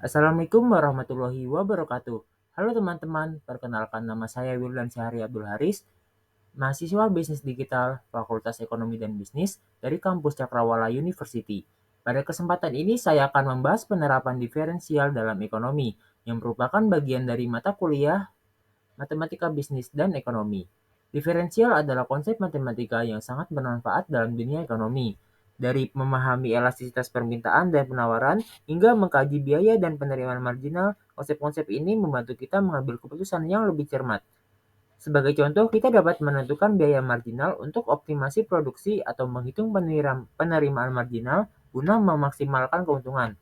Assalamualaikum warahmatullahi wabarakatuh. Halo teman-teman, perkenalkan nama saya Wildan Syahri Abdul Haris, mahasiswa Bisnis Digital Fakultas Ekonomi dan Bisnis dari kampus Cakrawala University. Pada kesempatan ini saya akan membahas penerapan diferensial dalam ekonomi yang merupakan bagian dari mata kuliah Matematika Bisnis dan Ekonomi. Diferensial adalah konsep matematika yang sangat bermanfaat dalam dunia ekonomi, dari memahami elastisitas permintaan dan penawaran hingga mengkaji biaya dan penerimaan marginal. Konsep-konsep ini membantu kita mengambil keputusan yang lebih cermat. Sebagai contoh, kita dapat menentukan biaya marginal untuk optimasi produksi atau menghitung penerimaan marginal guna memaksimalkan keuntungan.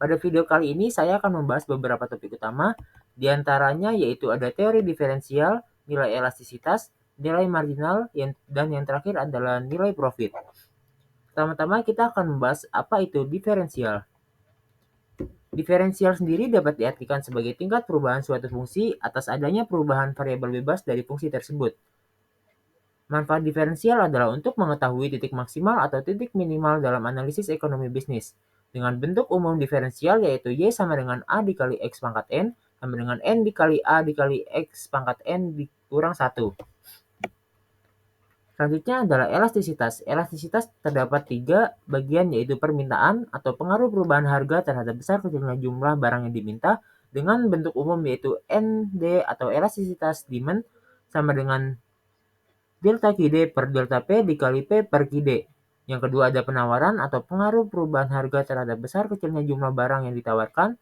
Pada video kali ini saya akan membahas beberapa topik utama, di antaranya yaitu ada teori diferensial, nilai elastisitas, nilai marginal, dan yang terakhir adalah nilai profit. Pertama-tama kita akan membahas apa itu diferensial. Diferensial sendiri dapat diartikan sebagai tingkat perubahan suatu fungsi atas adanya perubahan variabel bebas dari fungsi tersebut. Manfaat diferensial adalah untuk mengetahui titik maksimal atau titik minimal dalam analisis ekonomi bisnis. Dengan bentuk umum diferensial yaitu Y sama dengan A dikali X pangkat N sama dengan N dikali A dikali X pangkat N dikurang 1. Selanjutnya adalah elastisitas. Elastisitas terdapat 3 bagian yaitu permintaan atau pengaruh perubahan harga terhadap besar kecilnya jumlah barang yang diminta dengan bentuk umum yaitu ND atau elastisitas demand sama dengan delta QD per delta P dikali P per QD. Yang kedua ada penawaran atau pengaruh perubahan harga terhadap besar kecilnya jumlah barang yang ditawarkan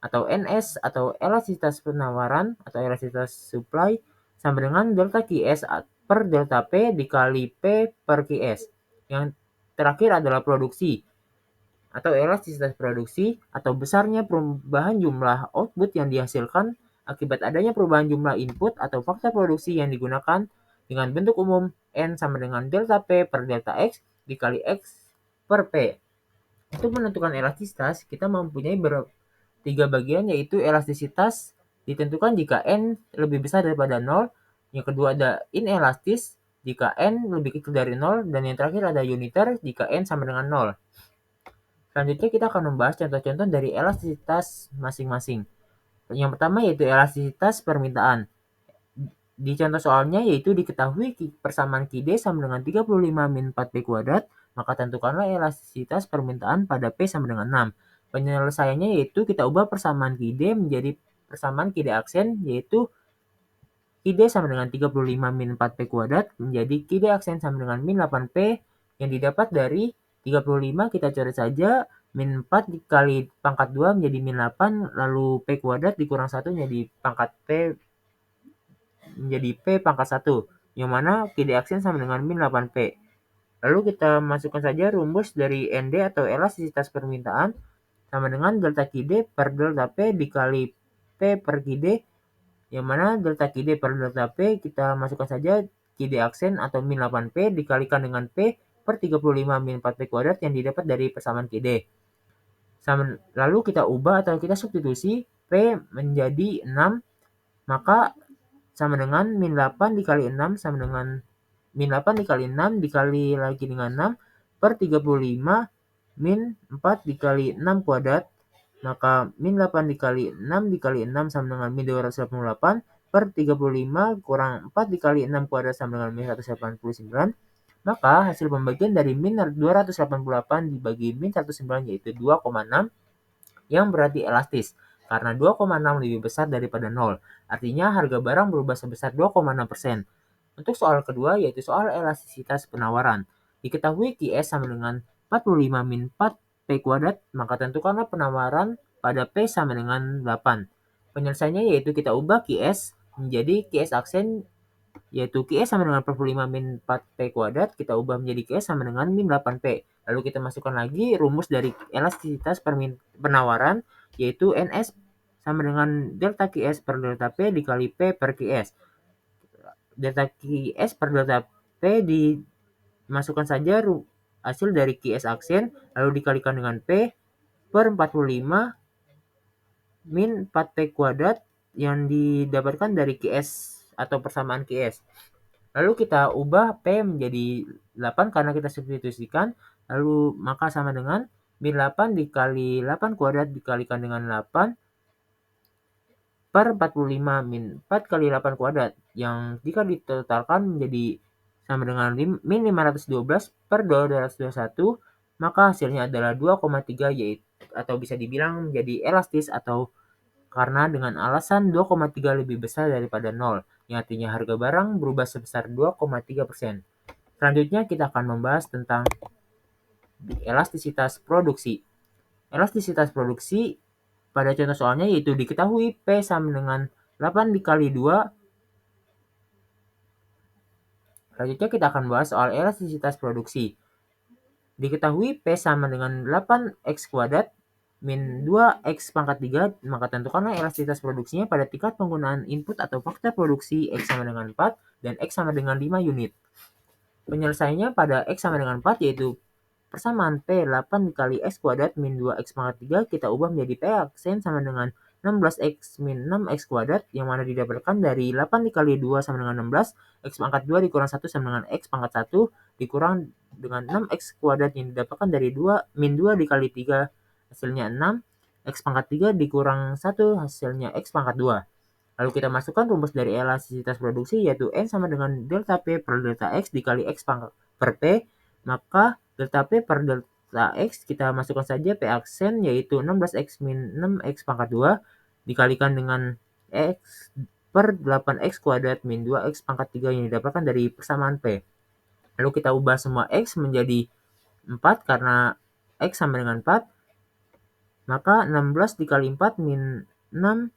atau NS atau elastisitas penawaran atau elastisitas supply sama dengan delta QS per delta P dikali P per QS. Yang terakhir adalah produksi atau elastisitas produksi atau besarnya perubahan jumlah output yang dihasilkan akibat adanya perubahan jumlah input atau faktor produksi yang digunakan dengan bentuk umum N sama dengan delta P per delta X dikali X per P. Untuk menentukan elastisitas, kita mempunyai tiga bagian yaitu elastisitas ditentukan jika N lebih besar daripada 0, yang kedua ada inelastis jika N lebih kecil dari 0, dan yang terakhir ada uniter jika N sama dengan 0. Selanjutnya kita akan membahas contoh-contoh dari elastisitas masing-masing. Yang pertama yaitu elastisitas permintaan. Di contoh soalnya yaitu diketahui persamaan QD sama dengan 35 min 4P kuadrat, maka tentukanlah elastisitas permintaan pada P sama dengan 6. Penyelesaiannya yaitu kita ubah persamaan QD menjadi persamaan QD aksen, yaitu QD sama dengan 35 min 4P kuadrat menjadi QD aksen sama dengan min 8P yang didapat dari 35 kita coret saja, min 4 dikali pangkat 2 menjadi min 8, lalu P kuadrat dikurang 1 menjadi pangkat P menjadi P pangkat 1, yang mana QD aksen sama dengan min 8P. Lalu kita masukkan saja rumus dari ND atau elastisitas permintaan sama dengan delta QD per delta P dikali P per QD, yang mana delta QD per delta P kita masukkan saja QD aksen atau min 8P dikalikan dengan P per 35 min 4P kuadrat yang didapat dari persamaan QD. Lalu kita ubah atau kita substitusi P menjadi 6, maka sama dengan min 8 dikali 6 sama dengan min 8 dikali 6 dikali lagi dengan 6 per 35 min 4 dikali 6 kuadrat, maka min 8 dikali 6 dikali 6 sama dengan min 288 per 35 kurang 4 dikali 6 kuadrat sama dengan min 189, maka hasil pembagian dari min 288 dibagi min 109 yaitu 2,6 yang berarti elastis karena 2,6 lebih besar daripada 0. Artinya harga barang berubah sebesar 2,6%. Untuk soal kedua yaitu soal elastisitas penawaran. Diketahui QS sama dengan 45 min 4P kuadrat, maka tentukanlah penawaran pada P sama dengan 8. Penyelesaiannya yaitu kita ubah QS menjadi QS aksen, yaitu QS sama dengan 45 min 4P kuadrat, kita ubah menjadi QS sama dengan min 8P. Lalu kita masukkan lagi rumus dari elastisitas penawaran, yaitu NS sama dengan delta QS per delta P dikali P per QS. Delta QS per delta P dimasukkan saja hasil dari QS aksen, lalu dikalikan dengan P per 45 min 4P kuadrat yang didapatkan dari QS atau persamaan QS. Lalu kita ubah P menjadi 8 karena kita substitusikan, lalu maka sama dengan min 8 dikali 8 kuadrat dikalikan dengan 8 per 45 min 4 kali 8 kuadrat, yang jika ditotalkan menjadi sama dengan min 512 per 221, maka hasilnya adalah 2,3, yaitu atau bisa dibilang menjadi elastis atau karena dengan alasan 2,3 lebih besar daripada 0, yang artinya harga barang berubah sebesar 2,3%. Selanjutnya kita akan membahas tentang elastisitas produksi. Elastisitas produksi pada contoh soalnya yaitu diketahui P sama dengan 8 dikali 2. Selanjutnya kita akan bahas soal elastisitas produksi. Diketahui P sama dengan 8x kuadrat min 2x pangkat 3, maka tentukanlah elastisitas produksinya pada tingkat penggunaan input atau faktor produksi X sama dengan 4 dan X sama dengan 5 unit. Penyelesaiannya pada X sama dengan 4, yaitu persamaan P 8 dikali X kuadrat min 2X pangkat 3 kita ubah menjadi P aksen sama dengan 16X min 6X kuadrat, yang mana didapatkan dari 8 dikali 2 sama dengan 16, X pangkat 2 dikurang 1 sama dengan X pangkat 1 dikurang dengan 6X kuadrat yang didapatkan dari 2 min 2 dikali 3 hasilnya 6, X pangkat 3 dikurang 1 hasilnya X pangkat 2. Lalu kita masukkan rumus dari elastisitas produksi, yaitu N sama dengan delta P per delta X dikali X pangkat per P, maka delta P per delta X kita masukkan saja P aksen, yaitu 16X min 6X pangkat 2 dikalikan dengan X per 8X kuadrat min 2X pangkat 3 yang didapatkan dari persamaan P. Lalu kita ubah semua X menjadi 4 karena X sama dengan 4, maka 16 dikali 4 min 6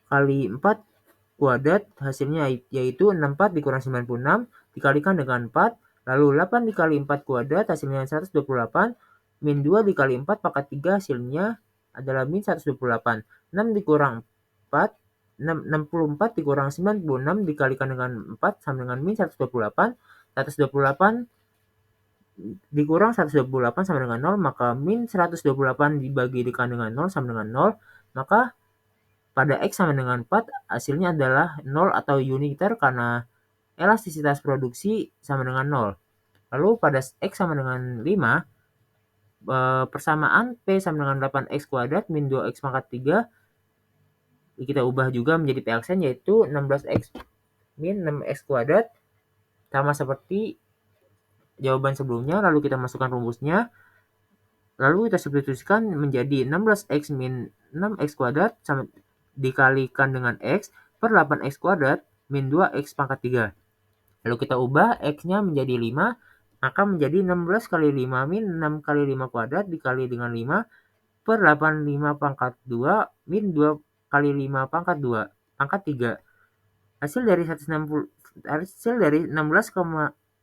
kali 4 kuadrat hasilnya yaitu 64 dikurang 96 dikalikan dengan 4, lalu 8 dikali 4 kuadrat hasilnya 128, min 2 dikali 4 pangkat 3 hasilnya adalah min 128. 6 dikurang 4, 64 dikurang 96 dikalikan dengan 4 sama dengan min 128. 128 dikurang 128 sama dengan 0, maka min 128 dibagi dengan 0 sama dengan 0, maka pada X sama dengan 4 hasilnya adalah 0 atau uniter karena elastisitas produksi sama dengan 0. Lalu pada X sama dengan 5, persamaan P sama dengan 8X kuadrat min 2X pangkat 3 kita ubah juga menjadi P aksen, yaitu 16X min 6X kuadrat sama seperti jawaban sebelumnya. Lalu kita masukkan rumusnya, lalu kita substitusikan menjadi 16X min 6X kuadrat sama dikalikan dengan X per 8X kuadrat min 2X pangkat 3. Lalu kita ubah X-nya menjadi 5, maka menjadi 16 kali 5 min 6 kali 5 kuadrat dikali dengan 5 per 85 pangkat 2 min 2 kali 5 pangkat 2 pangkat 3. Hasil dari 160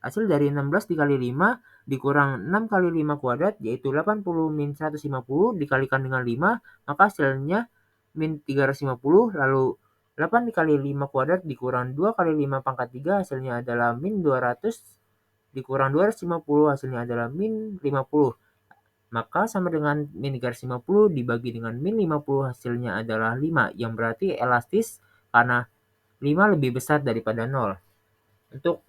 hasil dari 16 dikali 5 dikurang 6 kali 5 kuadrat yaitu 80 min 150 dikalikan dengan 5, maka hasilnya min 350, lalu 8 dikali 5 kuadrat dikurang 2 kali 5 pangkat 3 hasilnya adalah min 200 dikurang 250 hasilnya adalah min 50. Maka sama dengan min 350 dibagi dengan min 50 hasilnya adalah 5, yang berarti elastis karena 5 lebih besar daripada 0. Untuk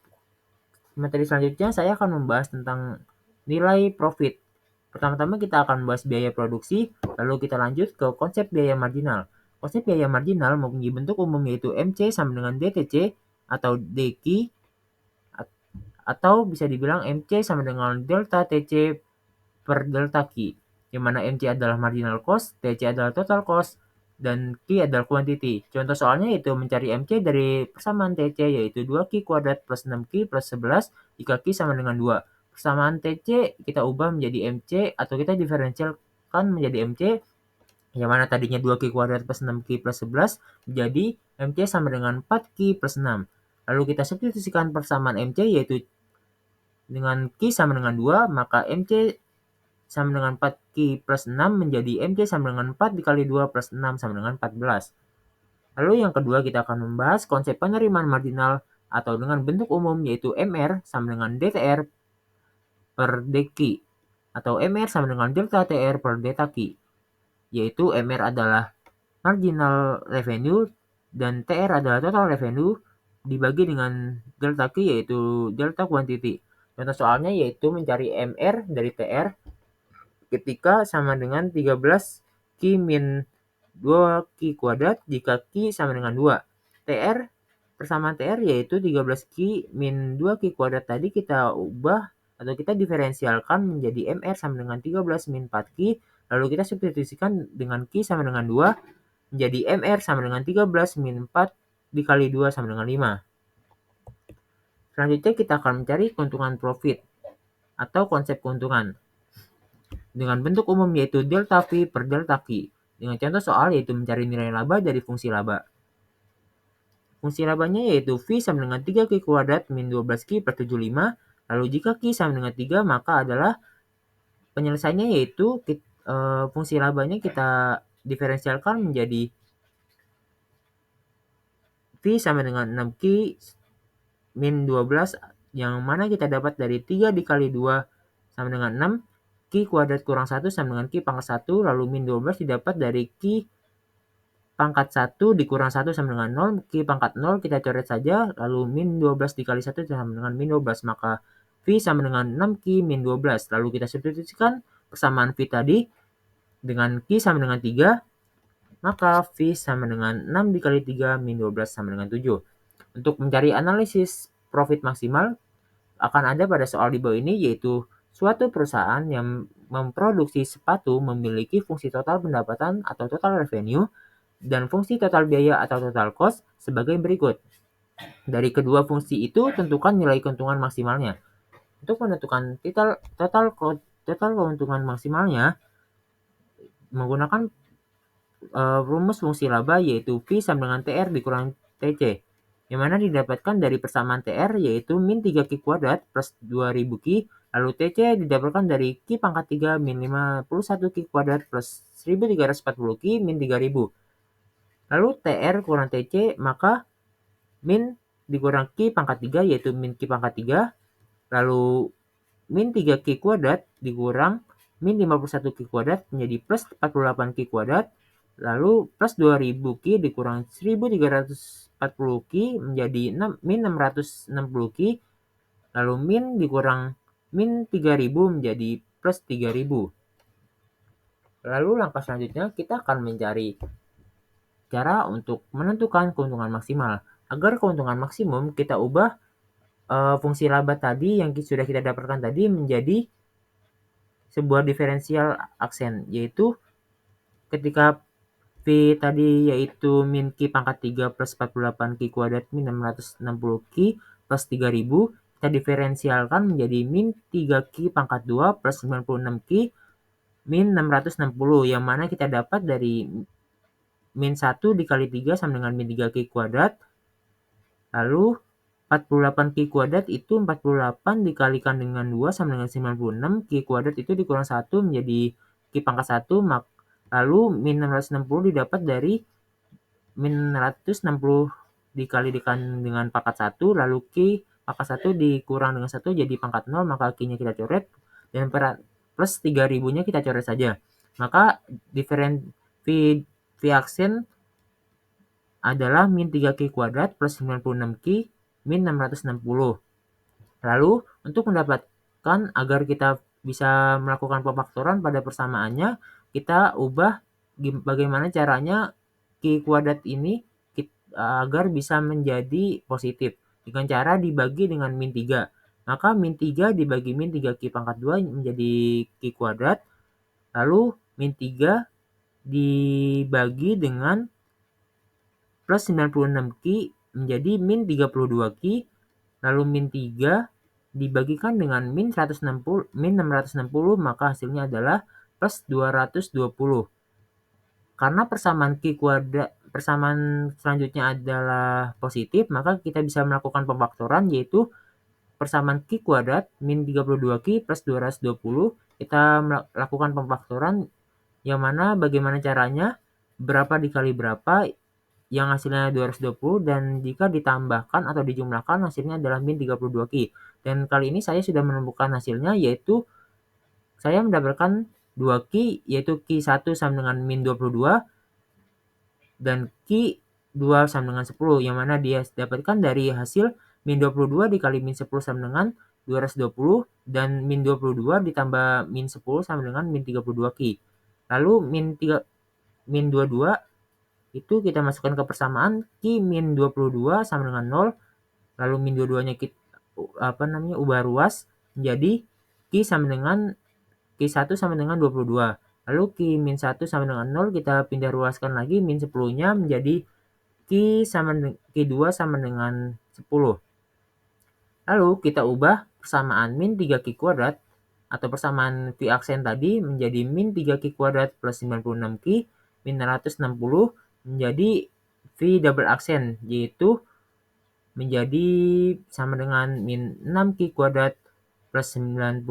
materi selanjutnya saya akan membahas tentang nilai profit. Pertama-tama kita akan membahas biaya produksi, lalu kita lanjut ke konsep biaya marginal. Konsep biaya marginal mempunyai bentuk umum yaitu MC sama dengan DTC atau DQ, atau bisa dibilang MC sama dengan delta TC per delta Q, yang mana MC adalah marginal cost, TC adalah total cost, dan Q adalah quantity. Contoh soalnya yaitu mencari MC dari persamaan TC yaitu 2Q kuadrat plus 6Q plus 11 jika Q sama dengan 2. Persamaan TC kita ubah menjadi MC atau kita diferensialkan menjadi MC, yang mana tadinya 2Q kuadrat plus 6Q plus 11 menjadi MC sama dengan 4Q plus 6. Lalu kita substitusikan persamaan MC yaitu dengan Q sama dengan 2, maka MC sama dengan 4Q plus 6 menjadi MC sama dengan 4 dikali 2 plus 6 sama dengan 14. Lalu yang kedua kita akan membahas konsep penerimaan marginal atau dengan bentuk umum yaitu MR sama dengan DTR per DQ atau MR sama dengan delta TR per delta Q, yaitu MR adalah marginal revenue dan TR adalah total revenue dibagi dengan delta Q yaitu delta quantity. Contoh soalnya yaitu mencari MR dari TR. ketika sama dengan 13 Q min 2 Q kuadrat jika Q sama dengan 2. TR, persamaan TR yaitu 13 Q min 2 Q kuadrat tadi kita ubah atau kita diferensialkan menjadi MR sama dengan 13 min 4 Q, lalu kita substitusikan dengan Q sama dengan 2, menjadi MR sama dengan 13 min 4 dikali 2 sama dengan 5. Selanjutnya kita akan mencari keuntungan profit atau konsep keuntungan dengan bentuk umum yaitu delta V per delta Q. Dengan contoh soal yaitu mencari nilai laba dari fungsi laba. Fungsi labanya yaitu V sama dengan 3 Q kuadrat min 12 Q per 75. Lalu jika Q sama dengan 3 maka adalah penyelesaiannya yaitu fungsi labanya kita diferensialkan menjadi V sama dengan 6Q min 12 yang mana kita dapat dari 3 dikali 2 sama dengan 6, Q kuadrat kurang 1 sama dengan Q pangkat 1, lalu min 12 didapat dari Q pangkat 1 dikurang 1 sama dengan 0, Q pangkat 0 kita coret saja, lalu min 12 dikali 1 sama dengan min 12, maka V sama dengan 6Q min 12, lalu kita substitusikan persamaan V tadi dengan Q sama dengan 3, maka V sama dengan 6 dikali 3 min 12 sama dengan 7. Untuk mencari analisis profit maksimal akan ada pada soal di bawah ini, yaitu suatu perusahaan yang memproduksi sepatu memiliki fungsi total pendapatan atau total revenue dan fungsi total biaya atau total cost sebagai berikut. Dari kedua fungsi itu tentukan nilai keuntungan maksimalnya. Untuk menentukan total keuntungan maksimalnya menggunakan rumus fungsi laba yaitu V sama dengan TR dikurang TC, yang mana didapatkan dari persamaan TR yaitu min 3 Q kuadrat plus 2000 Q, lalu TC didapatkan dari Q pangkat 3 min 51 Q kuadrat plus 1340 Q min 3000. Lalu TR kurang TC, maka min dikurang Q pangkat 3 yaitu min Q pangkat 3, lalu min 3 Q kuadrat dikurang min 51 Q kuadrat menjadi plus 48 Q kuadrat, lalu plus 2000 Q dikurang 1340 Q menjadi min 660 Q, lalu min dikurang min 3000 menjadi plus 3000. Lalu langkah selanjutnya kita akan mencari cara untuk menentukan keuntungan maksimal. Agar keuntungan maksimum kita ubah fungsi laba tadi yang sudah kita dapatkan tadi menjadi sebuah diferensial aksen, yaitu ketika V tadi yaitu min Q pangkat 3 plus 48 Q kuadrat min 660 Q plus 3000, kita diferensialkan menjadi min 3 Q pangkat 2 plus 96 Q min 660, yang mana kita dapat dari min 1 dikali 3 sama dengan min 3 Q kuadrat, lalu 48 Q kuadrat itu 48 dikalikan dengan 2 sama dengan 96, Q kuadrat itu dikurang 1 menjadi Q pangkat 1, lalu min 660 didapat dari min 160 dikalikan dengan pangkat 1, lalu Q pangkat 1 dikurang dengan 1 jadi pangkat 0, maka Q-nya kita coret, dan plus 3000-nya kita coret saja. Maka V aksen adalah min 3Q kuadrat plus 96Q min 660. Lalu untuk mendapatkan agar kita bisa melakukan pemfaktoran pada persamaannya, kita ubah bagaimana caranya Q kuadrat ini agar bisa menjadi positif dengan cara dibagi dengan min 3. Maka min 3 dibagi min 3Q pangkat 2 menjadi Q kuadrat, lalu min 3 dibagi dengan plus 96Q menjadi min 32Q, lalu min 3 dibagikan dengan min 660, maka hasilnya adalah plus 220. Karena persamaan selanjutnya adalah positif, maka kita bisa melakukan pemfaktoran yaitu persamaan Q kuadrat min 32Q plus 220. Kita melakukan pemfaktoran yang mana bagaimana caranya berapa dikali berapa yang hasilnya 220, dan jika ditambahkan atau dijumlahkan hasilnya adalah min 32Q. Dan kali ini saya sudah menemukan hasilnya, yaitu saya mendapatkan 2Q yaitu Q1 sama dengan min 22 dan Q2 sama dengan 10, yang mana dia dapatkan dari hasil min 22 dikali min 10 sama dengan 220 dan min 22 ditambah min 10 sama dengan min 32 Ki. Lalu min 22 itu kita masukkan ke persamaan, Ki min 22 sama dengan 0, lalu min 22-nya kita ubah ruas menjadi Ki Ki1 sama dengan 22. Lalu Ki min 1 sama dengan 0 kita pindah ruaskan lagi, min 10-nya menjadi Ki2 sama dengan 10. Lalu kita ubah persamaan min 3Ki kuadrat atau persamaan V aksen tadi menjadi min 3Ki kuadrat plus 96Ki min 160 menjadi V double aksen, yaitu menjadi sama dengan min 6Ki kuadrat plus 96.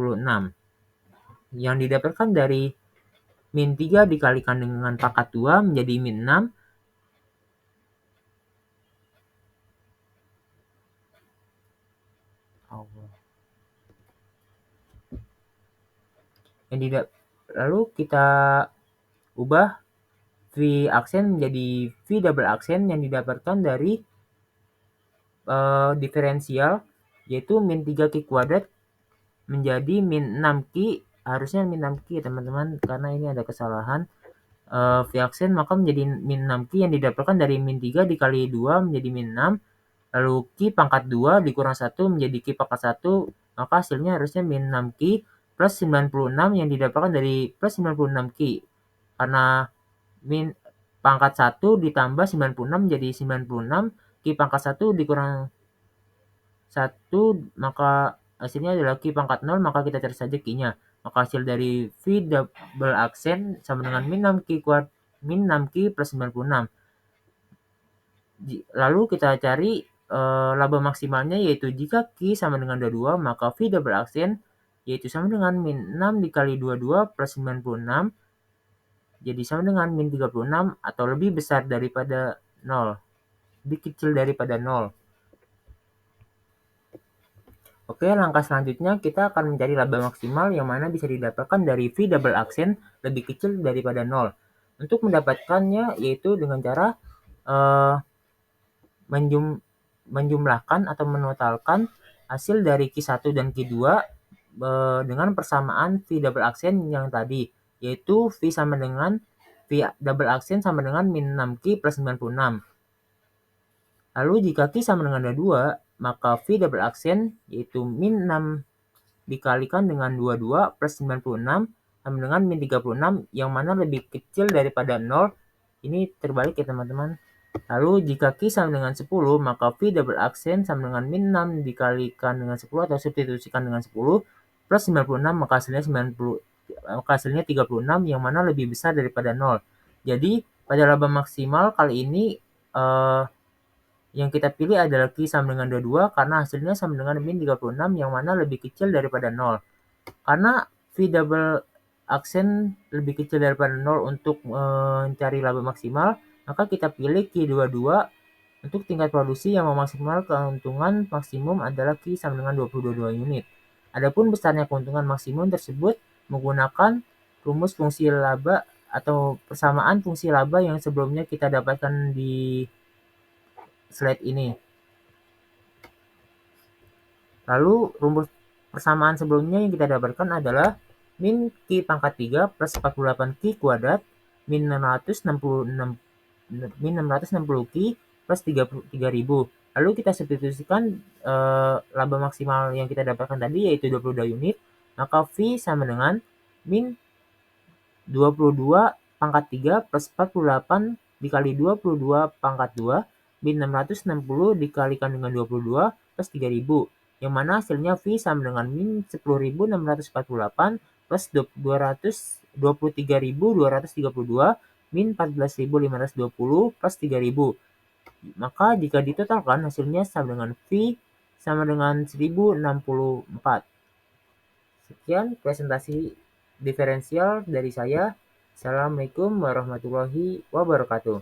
Yang didapatkan dari min 3 dikalikan dengan pangkat 2 menjadi min 6. Lalu kita ubah V aksen menjadi V double aksen yang didapatkan dari diferensial, yaitu min 3Ki kuadrat menjadi min 6Ki, harusnya min 6Ki teman-teman, karena ini ada kesalahan. V aksen maka menjadi min 6Ki yang didapatkan dari min 3 dikali 2 menjadi min 6, lalu Ki pangkat 2 dikurang 1 menjadi Ki pangkat 1, maka hasilnya harusnya min 6Ki plus 96 yang didapatkan dari plus 96Ki. Karena min pangkat 1 ditambah 96 menjadi 96, Ki pangkat 1 dikurang 1, maka hasilnya adalah Ki pangkat 0, maka kita cari saja Ki-nya. Maka hasil dari V double aksen sama dengan min 6Ki plus 96. Lalu kita cari laba maksimalnya, yaitu jika Ki sama dengan 22, maka V double aksen yaitu sama dengan min 6 dikali 22 plus 96, jadi sama dengan min 36 atau lebih besar daripada 0, lebih kecil daripada 0. Oke, langkah selanjutnya kita akan mencari laba maksimal yang mana bisa didapatkan dari V double aksen lebih kecil daripada 0. Untuk mendapatkannya yaitu dengan cara menjumlahkan atau menotalkan hasil dari Ki1 dan Ki2 dengan persamaan V double aksen yang tadi, yaitu V double aksen sama dengan min 6Ki plus 96. Lalu jika Ki sama dengan 22, maka V double aksen yaitu min 6 dikalikan dengan 22 plus 96 sama dengan min 36, yang mana lebih kecil daripada 0. Ini terbalik ya teman-teman. Lalu jika Ki sama dengan 10, maka V double aksen sama dengan min 6 dikalikan dengan 10 atau substitusikan dengan 10 plus 96, maka hasilnya 36, yang mana lebih besar daripada 0. Jadi pada laba maksimal kali ini yang kita pilih adalah Ki sama dengan 22 karena hasilnya sama dengan min 36, yang mana lebih kecil daripada 0. Karena V double aksen lebih kecil daripada 0 untuk mencari laba maksimal, maka kita pilih Ki22. Untuk tingkat produksi yang memaksimal keuntungan maksimum adalah Ki sama dengan 22 unit. Adapun besarnya keuntungan maksimum tersebut menggunakan rumus fungsi laba atau persamaan fungsi laba yang sebelumnya kita dapatkan di slide ini. Lalu rumus persamaan sebelumnya yang kita dapatkan adalah min Ki pangkat 3 plus 48 Ki kuadrat min 660 Ki plus 33.000. Lalu kita substitusikan laba maksimal yang kita dapatkan tadi yaitu 22 unit, maka V sama dengan min 22 pangkat 3 plus 48 dikali 22 pangkat 2 min 660 dikalikan dengan 22 plus 3000, yang mana hasilnya V sama dengan min 10.648 plus 23.232 min 14.520 plus 3.000. Maka jika ditotalkan hasilnya sama dengan V sama dengan 1064. Sekian presentasi diferensial dari saya. Assalamualaikum warahmatullahi wabarakatuh.